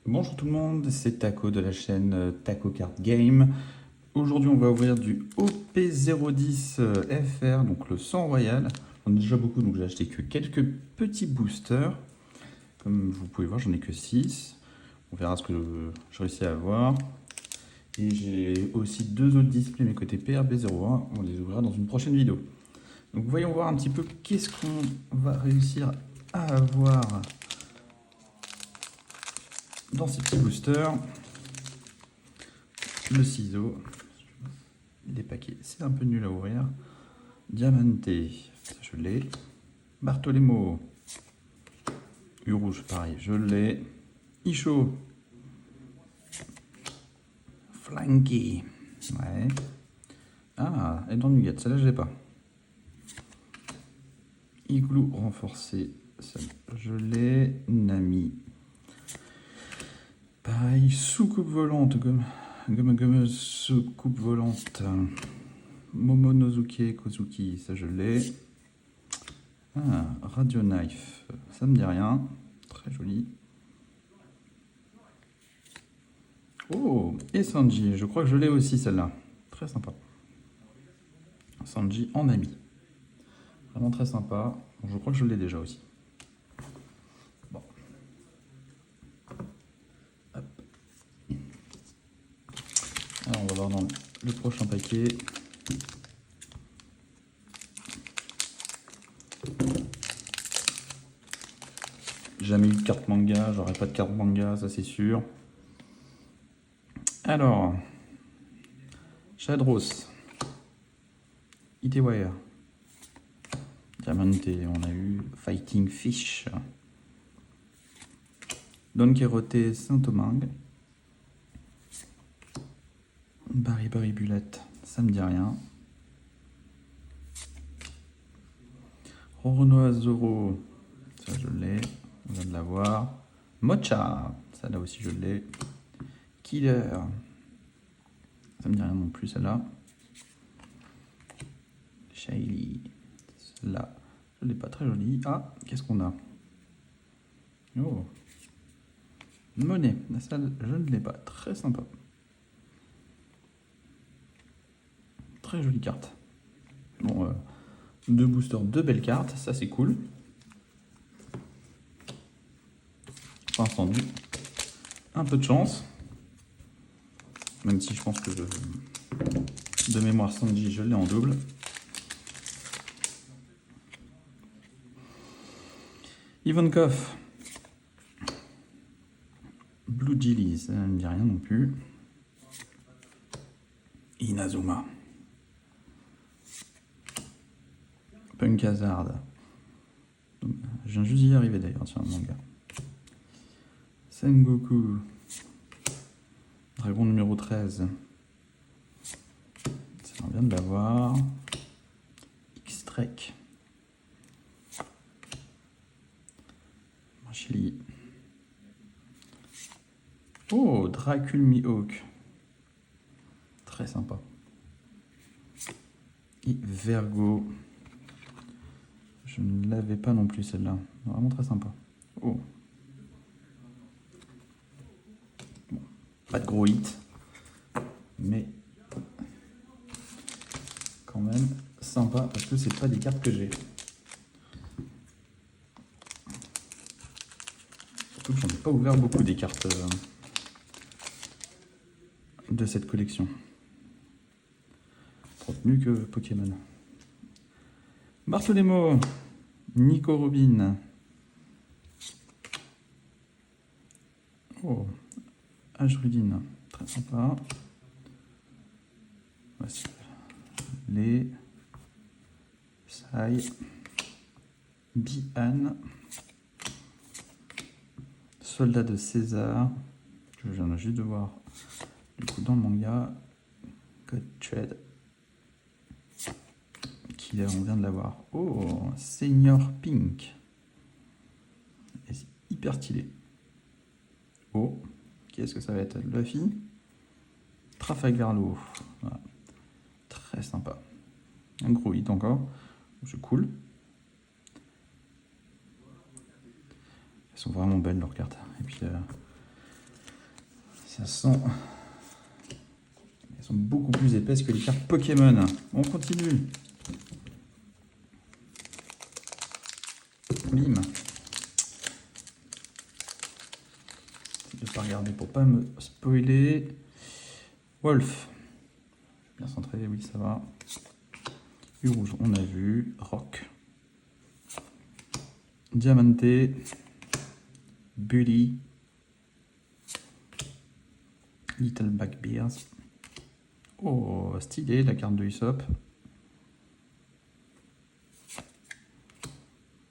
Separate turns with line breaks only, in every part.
Bonjour tout le monde, c'est Taco de la chaîne Taco Card Game. Aujourd'hui, on va ouvrir du OP010 FR, donc le sang royal. On a déjà beaucoup, donc j'ai acheté que quelques petits boosters. Comme vous pouvez voir, j'en ai que 6. On verra ce que je réussis à avoir. Et j'ai aussi deux autres displays, mes côtés PRB01. On les ouvrira dans une prochaine vidéo. Donc voyons voir un petit peu qu'est-ce qu'on va réussir à avoir dans ces petits boosters. Le ciseau, les paquets, c'est un peu nul à ouvrir. Diamante, ça je l'ai. Bartolemo, U-Rouge, pareil, je l'ai. Isho, Flanky, ouais. Ah, et dans Nugat, celle-là je l'ai pas. Igloo renforcé, celle je l'ai. Nami, pareil. Soucoupe volante, gomme soucoupe volante. Momonosuke Kozuki, ça je l'ai. Ah, Radio Knife, ça me dit rien. Très joli. Oh, et Sanji, je crois que je l'ai aussi celle-là. Très sympa. Sanji en ami. Vraiment très sympa. Bon, je crois que je l'ai déjà aussi. Bon. Hop. Alors on va voir dans le prochain paquet. Jamais eu de carte manga, j'aurai pas de carte manga, ça c'est sûr. Alors, Shadros, Itewire, Diamante, on a eu Fighting Fish, Don Quixote Saint-Domingue, Barry Bullet, ça me dit rien. Roronoa Zoro, ça je l'ai, on vient de l'avoir. Mocha, ça là aussi je l'ai. Killer, ça me dit rien non plus celle-là. Shaylee, celle-là, je l'ai pas, très jolie. Ah, qu'est-ce qu'on a? Oh, Monnaie, ça je ne l'ai pas, très sympa. Très jolie carte. Bon, deux boosters, deux belles cartes, ça c'est cool. Pour l'instant, un peu de chance. Même si je pense que de mémoire Sanji, je l'ai en double. Ivankov. Blue Jilly, ça ne me dit rien non plus. Inazuma. Punk Hazard. Je viens juste d'y arriver d'ailleurs sur un manga. Sengoku. Dragon numéro 13. Ça on vient de l'avoir. X-Trek. Chili. Oh, Dracul Mihawk. Très sympa. Et Vergo. Je ne l'avais pas non plus celle-là. Vraiment très sympa. Oh. Bon, pas de gros hit. Mais quand même sympa parce que c'est pas des cartes que j'ai. Surtout que j'en ai pas ouvert beaucoup des cartes de cette collection. Peut-être mieux que Pokémon. Bartolemo, Nico Robin. Oh, Ajrudine, très sympa. Voici les Sai, Bihan, Soldat de César, que je viens juste de voir du coup dans le manga. Code Trade, qui on vient de l'avoir. Oh, Senior Pink, et c'est hyper stylé. Oh, qu'est-ce que ça va être? Luffy, Trafalgar Law, voilà. Très sympa. Un gros hit encore, c'est cool. Elles sont vraiment belles leurs cartes. Et puis Ça sent... Elles sont beaucoup plus épaisses que les cartes Pokémon. On continue. Bim. Je vais pas regarder pour pas me spoiler. Wolf. Bien centré, oui, ça va. Du rouge, on a vu. Rock. Diamante. Bully. Little Blackbears. Oh, stylé la carte de Usopp.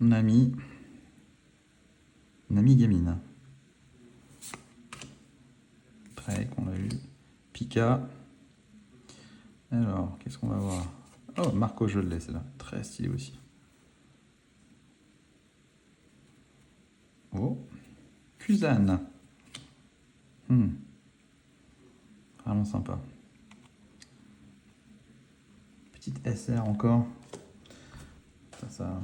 Nami. Nami Gamine. Drake, on l'a eu. Pika. Alors, qu'est-ce qu'on va voir? Oh, Marco, je l'ai, c'est là. Très stylé aussi. Oh. Kuzan. Vraiment sympa. Petite SR encore. Ça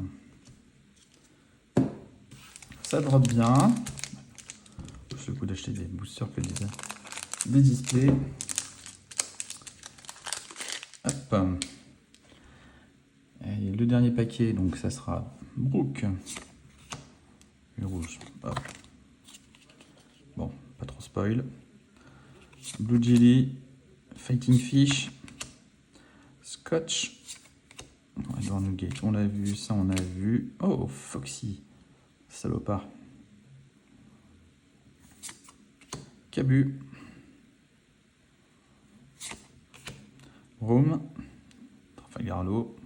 drop bien. C'est le coup d'acheter des boosters que des displays. Hop. Et le dernier paquet, donc ça sera Brook. Le rouge. Hop. Bon, pas trop spoil. Blue Jelly. Fighting Fish. Scotch. Edward Newgate, on l'a vu, ça on a vu. Oh, Foxy. Salopard. Cabu. Rome. Trafalgarlo.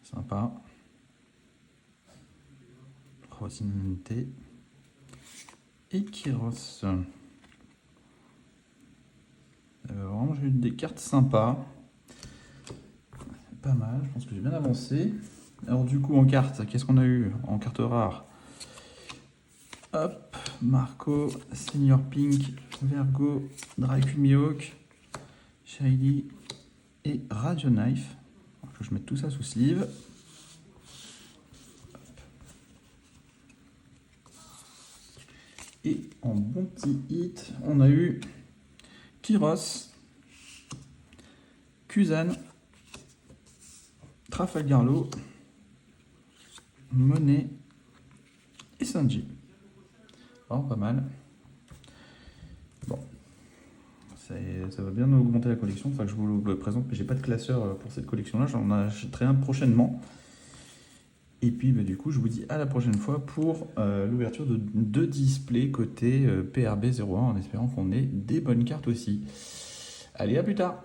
Sympa. Rosinité. Et Kyros. Vraiment, j'ai eu des cartes sympas. Pas mal, je pense que j'ai bien avancé. Alors du coup, en carte, qu'est-ce qu'on a eu? En carte rare. Hop, Marco, Senior Pink, Vergo, Dracumihawk, Shiny et Radio Knife. Il faut que je mette tout ça sous sleeve. Et en bon petit hit, on a eu Kyros, Kuzan, Trafalgarlo, Monet et Sanji. Vraiment pas mal. Bon, ça va bien augmenter la collection. Enfin, je vous le présente, mais j'ai pas de classeur pour cette collection-là. J'en achèterai un prochainement. Et puis, du coup, je vous dis à la prochaine fois pour l'ouverture de 2 displays côté PRB 01 en espérant qu'on ait des bonnes cartes aussi. Allez, à plus tard!